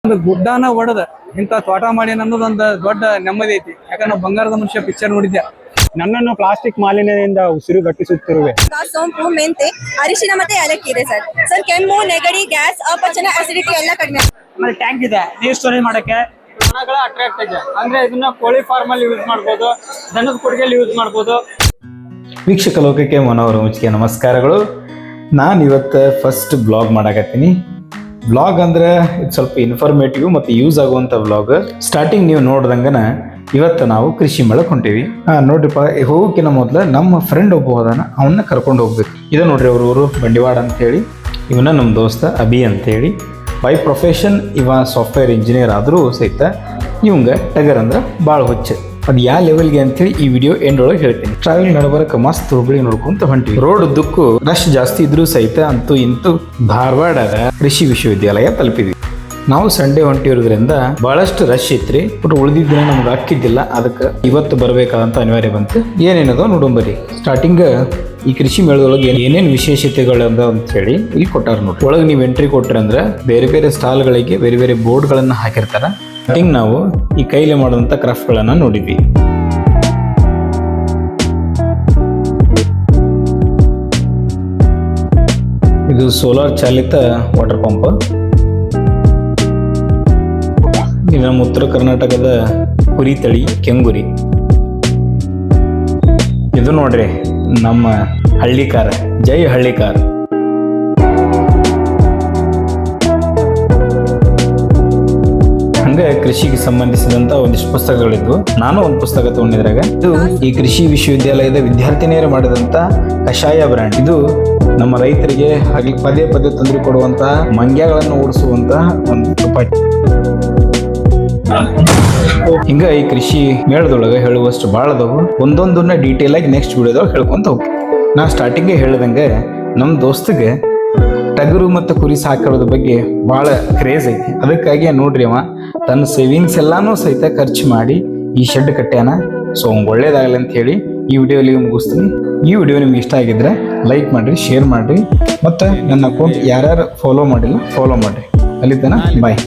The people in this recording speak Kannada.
ಒಂದು ಗುಡ್ಡಾನ ಒಡೆದ ಇಂಥ ತೋಟ ಮಾಡಿ ಅನ್ನೋದೊಂದು ದೊಡ್ಡ ನೆಮ್ಮದಿ ಐತಿ. ಯಾಕಂದ್ರೆ ಬಂಗಾರದ ಮನುಷ್ಯ ಪಿಕ್ಚರ್ ನೋಡಿದ್ದೆ. ನನ್ನನ್ನು ಪ್ಲಾಸ್ಟಿಕ್ ಮಾಲಿನ್ಯದಿಂದ ಉಸಿರುಗಟ್ಟಿಸುತ್ತಿರುವೆ. ಸೋಂಪು, ಮೆಂತೆ, ಅರಿಶಿನ ಮತ್ತೆ ಏಲಕ್ಕಿ ಇದೆ ಸರ್. ಕೆಮ್ಮು, ನೆಗಡಿ, ಗ್ಯಾಸ್, ಅಪಚನ, ಅಸಿಡಿಟಿ ಎಲ್ಲ ಕಡಿಮೆ. ಆಮೇಲೆ ಟ್ಯಾಂಕ್ ಇದೆ ನೀರು ಸ್ಟೋರೇಜ್ ಮಾಡಕ್ಕೆ. ದನಗಳ ಅಟ್ರಾಕ್ಟ್ ಇದೆ ಅಂದ್ರೆ ಇದನ್ನ ಕೋಳಿ ಫಾರ್ಮ್ ಅಲ್ಲಿ ಯೂಸ್ ಮಾಡ್ಬೋದು, ದನದ ಕೊಟ್ಟಿಗೆಯಲ್ಲಿ ಯೂಸ್ ಮಾಡ್ಬೋದು. ವೀಕ್ಷಕ ಲೋಕಕ್ಕೆ ಮನೋಹರ ಮುಚ್ಚಿಗೆ ನಮಸ್ಕಾರಗಳು. ನಾನು ಇವತ್ತು ಫಸ್ಟ್ ಬ್ಲಾಗ್ ಮಾಡಾಕತ್ತೀನಿ. ಬ್ಲಾಗ್ ಅಂದ್ರೆ ಇದು ಸ್ವಲ್ಪ ಇನ್ಫಾರ್ಮೇಟಿವ್ ಮತ್ತು ಯೂಸ್ ಆಗುವಂಥ ಬ್ಲಾಗ್. ಸ್ಟಾರ್ಟಿಂಗ್ ನೀವು ನೋಡ್ದಂಗನ ಇವತ್ತು ನಾವು ಕೃಷಿ ಮೇಳಕ್ಕೆ ಹೊಂಟೀವಿ. ನೋಡ್ರಿಪ್ಪ, ಹೋಗೋಕ್ಕಿಂತ ಮೊದಲು ನಮ್ಮ ಫ್ರೆಂಡ್ ಒಬ್ಬ ಹೋದಾನ, ಅವನ್ನ ಕರ್ಕೊಂಡು ಹೋಗ್ಬೇಕು. ಇದು ನೋಡ್ರಿ ಅವ್ರ ಊರು ಬಂಡಿವಾಡ ಅಂತೇಳಿ. ಇವನ ನಮ್ಮ ದೋಸ್ತ ಅಭಿ ಅಂತೇಳಿ. ಬೈ ಪ್ರೊಫೆಷನ್ ಇವ ಸಾಫ್ಟ್ವೇರ್ ಇಂಜಿನಿಯರ್ ಆದರೂ ಸಹಿತ ಇವಂಗ ಟಗರ್ ಅಂದ್ರೆ ಭಾಳ ಹುಚ್ಚು. ಅದು ಯಾವ ಲೆವೆಲ್ಗೆ ಅಂತೇಳಿ ಈ ವಿಡಿಯೋ ಎಂಡ್ ಒಳಗೆ ಹೇಳ್ತೀನಿ. ಟ್ರಾವೆಲ್ ನಡಬರಕ್ಕೆ ಮಸ್ತ್ ಹುಬ್ಬಳ್ಳಿ ನೋಡ್ಕೊಂತ ಹೊಂಟಿವಿ. ರೋಡ್ ಉದ್ದಕ್ಕೂ ರಶ್ ಜಾಸ್ತಿ ಇದ್ರೂ ಸಹಿತ ಅಂತೂ ಇಂತೂ ಧಾರವಾಡದ ಕೃಷಿ ವಿಶ್ವವಿದ್ಯಾಲಯ ತಲುಪಿದ್ವಿ. ನಾವು ಸಂಡೇ ಹೊಂಟಿರೋದ್ರಿಂದ ಬಹಳಷ್ಟು ರಶ್ ಇತ್ರಿ. ಬಟ್ ಉಳಿದಿದ್ದ ದಿನ ನಮ್ಗೆ ಹಾಕಿದ್ದಿಲ್ಲ, ಅದಕ್ಕೆ ಇವತ್ತು ಬರಬೇಕಾದಂತ ಅನಿವಾರ್ಯ ಬಂತು. ಏನೇನದೋ ನೋಡಂಬರಿ. ಸ್ಟಾರ್ಟಿಂಗ್ ಈ ಕೃಷಿ ಮೇಳದೊಳಗೆ ಏನೇನು ವಿಶೇಷತೆಗಳು ಅದ ಅಂತ ಹೇಳಿ ಇಲ್ಲಿ ಕೊಟ್ಟಾರ ನೋಡಿ. ಒಳಗೆ ನೀವು ಎಂಟ್ರಿ ಕೊಟ್ರಿ ಅಂದ್ರೆ ಬೇರೆ ಬೇರೆ ಸ್ಟಾಲ್ಗಳಿಗೆ ಬೇರೆ ಬೇರೆ ಬೋರ್ಡ್ಗಳನ್ನ ಹಾಕಿರ್ತಾರ. ಸ್ಟಾರ್ಟಿಂಗ್ ನಾವು ಈ ಕೈಲಿ ಮಾಡುವಂತ ಕ್ರಾಫ್ಟ್ಗಳನ್ನ ನೋಡಿದ್ವಿ. ಇದು ಸೋಲಾರ್ ಚಾಲಿತ ವಾಟರ್ ಪಂಪ್. ಇದು ನಮ್ಮ ಉತ್ತರ ಕರ್ನಾಟಕದ ಕುರಿ ತಳಿ ಕೆಂಗುರಿ. ಇದು ನೋಡ್ರಿ ನಮ್ಮ ಹಳ್ಳಿಕಾರ, ಜೈ ಹಳ್ಳಿಕಾರ. ಹಂಗೆ ಕೃಷಿಗೆ ಸಂಬಂಧಿಸಿದಂತ ಒಂದಿಷ್ಟು ಪುಸ್ತಕಗಳಿದ್ವು. ನಾನು ಒಂದು ಪುಸ್ತಕ ತಗೊಂಡಿದ್ರಾಗ ಇದು ಈ ಕೃಷಿ ವಿಶ್ವವಿದ್ಯಾಲಯದ ವಿದ್ಯಾರ್ಥಿನಿಯರು ಮಾಡಿದಂತ ಕಷಾಯ ಬ್ರ್ಯಾಂಡ್. ಇದು ನಮ್ಮ ರೈತರಿಗೆ ಹಾಗೆ ಪದೇ ಪದೇ ತೊಂದರೆ ಕೊಡುವಂತಹ ಮಂಗ್ಯಗಳನ್ನು ಓಡಿಸುವಂತಹ ಒಂದು ತುಪ್ಪ. ಹಿಂಗ ಈ ಕೃಷಿ ಮೇಳದೊಳಗೆ ಹೇಳುವಷ್ಟು ಭಾಳ ಅದಾವು. ಒಂದೊಂದನ್ನ ಡೀಟೇಲ್ ಆಗಿ ನೆಕ್ಸ್ಟ್ ವಿಡಿಯೋದೊಳಗೆ ಹೇಳ್ಕೊಂತ ಹೋಗ್ತೀವಿ. ನಾ ಸ್ಟಾರ್ಟಿಂಗ್ಗೆ ಹೇಳ್ದಂಗೆ ನಮ್ಮ ದೋಸ್ತಿಗೆ ಟಗರು ಮತ್ತು ಕುರಿ ಸಾಕೋದ್ರ ಬಗ್ಗೆ ಭಾಳ ಕ್ರೇಜ್ ಐತಿ. ಅದಕ್ಕಾಗಿ ನೋಡ್ರಿ ಅವ ತನ್ನ ಸೇವಿಂಗ್ಸ್ ಎಲ್ಲಾನು ಸಹಿತ ಖರ್ಚು ಮಾಡಿ ಈ ಶೆಡ್ ಕಟ್ಟ್ಯಾನ. ಸೊ ಒಳ್ಳೇದಾಗಲಿ ಅಂತ ಹೇಳಿ ಈ ವಿಡಿಯೋಲಿ ಮುಗಿಸ್ತೀನಿ. ಈ ವಿಡಿಯೋ ನಿಮ್ಗೆ ಇಷ್ಟ ಆಗಿದ್ರೆ ಲೈಕ್ ಮಾಡಿರಿ, ಶೇರ್ ಮಾಡಿರಿ, ಮತ್ತು ನನ್ನ ಅಕೌಂಟ್ ಯಾರ್ಯಾರು ಫಾಲೋ ಮಾಡಿಲ್ಲ ಫಾಲೋ ಮಾಡಿರಿ. ಅಲ್ಲಿ ತನಕ ಬಾಯ್.